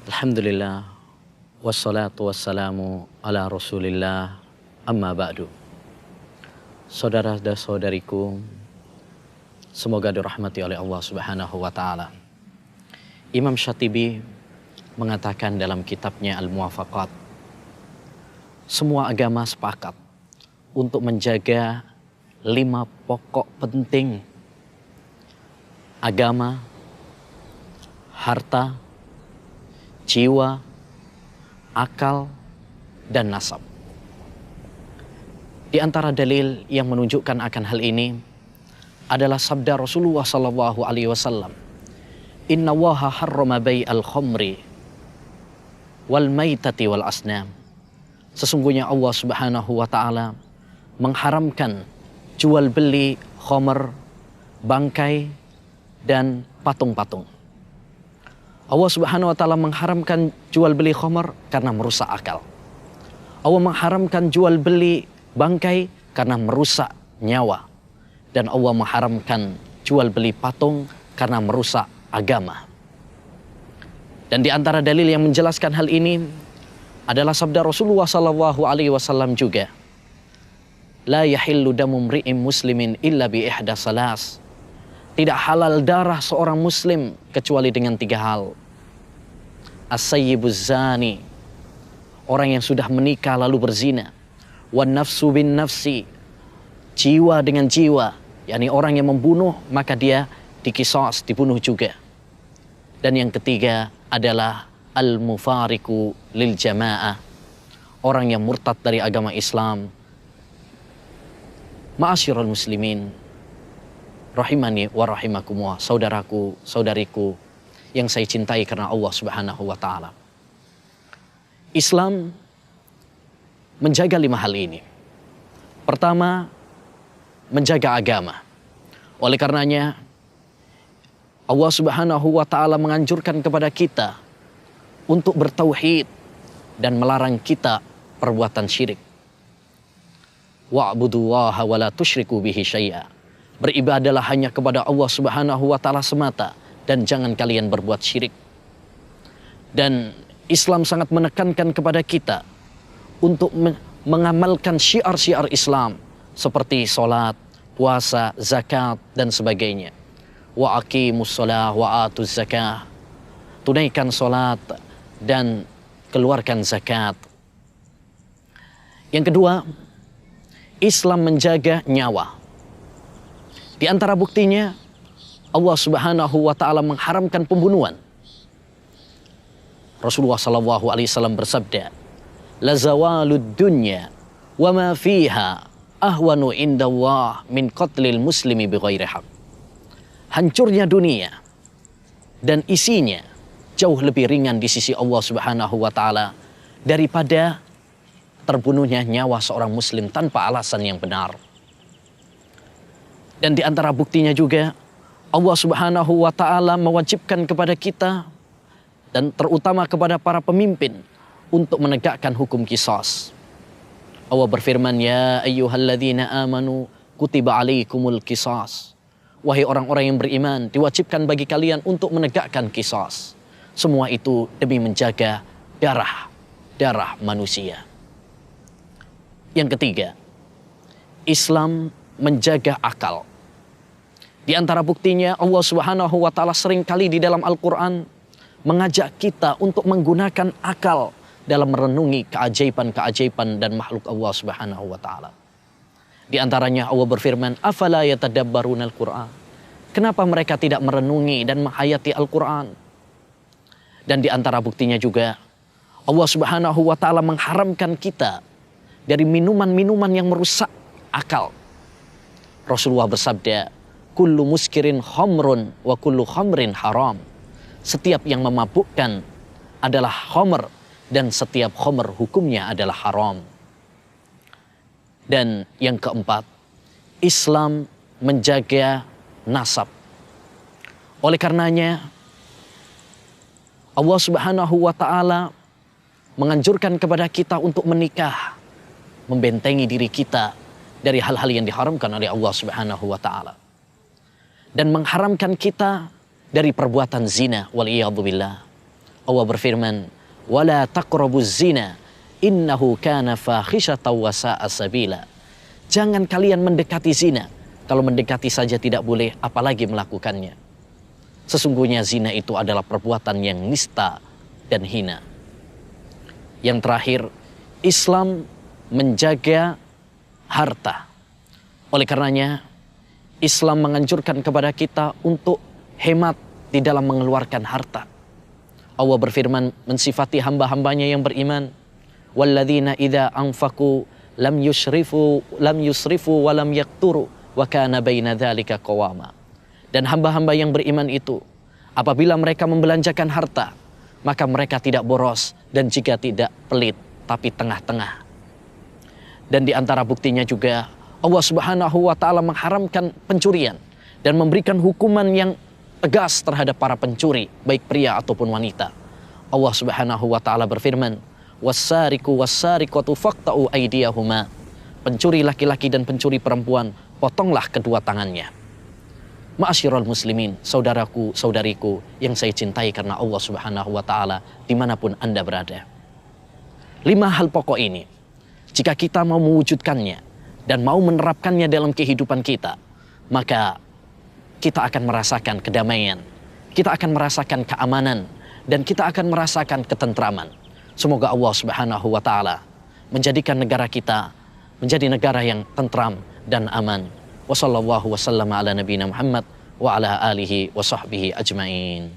Alhamdulillah, wassalatu wassalamu ala rasulillah, amma ba'du. Saudara dan saudariku, semoga dirahmati oleh Allah subhanahu wa ta'ala. Imam Syatibi mengatakan dalam kitabnya Al-Muwafaqat, semua agama sepakat untuk menjaga 5 pokok penting: agama, harta, jiwa, akal, dan nasab. Di antara dalil yang menunjukkan akan hal ini adalah sabda Rasulullah sallallahu alaihi wasallam, "Inna Allaha harrama bai'al khamri wal maitati wal asnam." Sesungguhnya Allah Subhanahu wa taala mengharamkan jual beli khamr, bangkai, dan patung-patung. Allah Subhanahu wa taala mengharamkan jual beli khamr karena merusak akal. Allah mengharamkan jual beli bangkai karena merusak nyawa. Dan Allah mengharamkan jual beli patung karena merusak agama. Dan di antara dalil yang menjelaskan hal ini adalah sabda Rasulullah sallallahu alaihi wasallam juga, "La yahillu damu mri'in muslimin illa bi ihda salas." Tidak halal darah seorang muslim kecuali dengan 3 hal. As-sayyibuz zani, orang yang sudah menikah lalu berzina. Wan nafsu bin nafsi, jiwa dengan jiwa, yakni orang yang membunuh maka dia dikisos, dibunuh juga. Dan yang ketiga adalah al-mufariqu lil jamaah, orang yang murtad dari agama Islam. Ma'asyiral muslimin, rahimani wa rahimakumullah, saudaraku, saudariku yang saya cintai karena Allah Subhanahu wa taala. Islam menjaga 5 hal ini. Pertama, menjaga agama. Oleh karenanya Allah Subhanahu wa taala menganjurkan kepada kita untuk bertauhid dan melarang kita perbuatan syirik. Wa'budullaha wa la tusyriku bihi syai'a. Beribadalah hanya kepada Allah Subhanahu wa taala semata dan jangan kalian berbuat syirik. Dan Islam sangat menekankan kepada kita untuk mengamalkan syiar-syiar Islam seperti salat, puasa, zakat dan sebagainya. Wa aqimus shalah wa atuz zakah. Tunaikan salat dan keluarkan zakat. Yang kedua, Islam menjaga nyawa. Di antara buktinya, Allah Subhanahu wa taala mengharamkan pembunuhan. Rasulullah sallallahu alaihi wasallam bersabda, "La zawalud dunya wa ma fiha ahwanu indallah min qatlil muslimi bighairi haq." Hancurnya dunia dan isinya jauh lebih ringan di sisi Allah Subhanahu wa taala daripada terbunuhnya nyawa seorang muslim tanpa alasan yang benar. Dan di antara buktinya juga Allah Subhanahu wa taala mewajibkan kepada kita dan terutama kepada para pemimpin untuk menegakkan hukum qisas. Allah berfirman, "Ya ayyuhalladzina amanu kutiba alaikumul qisas." Wahai orang-orang yang beriman, diwajibkan bagi kalian untuk menegakkan qisas. Semua itu demi menjaga darah manusia. Yang ketiga, Islam menjaga akal. Di antara buktinya Allah Subhanahu wa taala sering kali di dalam Al-Qur'an mengajak kita untuk menggunakan akal dalam merenungi keajaiban-keajaiban dan makhluk Allah Subhanahu wa taala. Di antaranya Allah berfirman, "Afala yatadabbarunal Qur'an?" Kenapa mereka tidak merenungi dan menghayati Al-Qur'an? Dan di antara buktinya juga Allah Subhanahu wa taala mengharamkan kita dari minuman-minuman yang merusak akal. Rasulullah bersabda, "Kullu muskirin khamrun wa kullu khamrin haram." Setiap yang memabukkan adalah khamr dan setiap khamr hukumnya adalah haram. Dan yang keempat, Islam menjaga nasab. Oleh karenanya Allah Subhanahu wa taala menganjurkan kepada kita untuk menikah, membentengi diri kita dari hal-hal yang diharamkan oleh Allah Subhanahu wa taala. Dan mengharamkan kita dari perbuatan zina, waliyadzubillah. Allah berfirman, "Wala taqrabuz zina, innahu kana fahisyatan wa sa'a sabila." Jangan kalian mendekati zina. Kalau mendekati saja tidak boleh, apalagi melakukannya. Sesungguhnya zina itu adalah perbuatan yang nista dan hina. Yang terakhir, Islam menjaga harta. Oleh karenanya, Islam menganjurkan kepada kita untuk hemat di dalam mengeluarkan harta. Allah berfirman mensifati hamba-hambanya yang beriman, "Walladzina idza anfaqu lam yusrifu wa lam yaqturu wa kana baina dzalika qawama." Dan hamba-hamba yang beriman itu, apabila mereka membelanjakan harta, maka mereka tidak boros dan jika tidak pelit, tapi tengah-tengah. Dan di antara buktinya juga Allah Subhanahu wa taala mengharamkan pencurian dan memberikan hukuman yang tegas terhadap para pencuri, baik pria ataupun wanita. Allah Subhanahu wa taala berfirman, "Was-sariqu was-sariqatu faqta'u aydiyahuma." Pencuri laki-laki dan pencuri perempuan, potonglah kedua tangannya. Ma'asyiral muslimin, saudaraku, saudariku yang saya cintai karena Allah Subhanahu wa taala dimanapun Anda berada. 5 hal pokok ini, jika kita mau mewujudkannya dan mau menerapkannya dalam kehidupan kita, maka kita akan merasakan kedamaian, kita akan merasakan keamanan, dan kita akan merasakan ketentraman. Semoga Allah Subhanahu wa taala menjadikan negara kita menjadi negara yang tentram dan aman. Wassallallahu wasallam ala nabiyina Muhammad wa ala alihi wa sahbihi ajmain.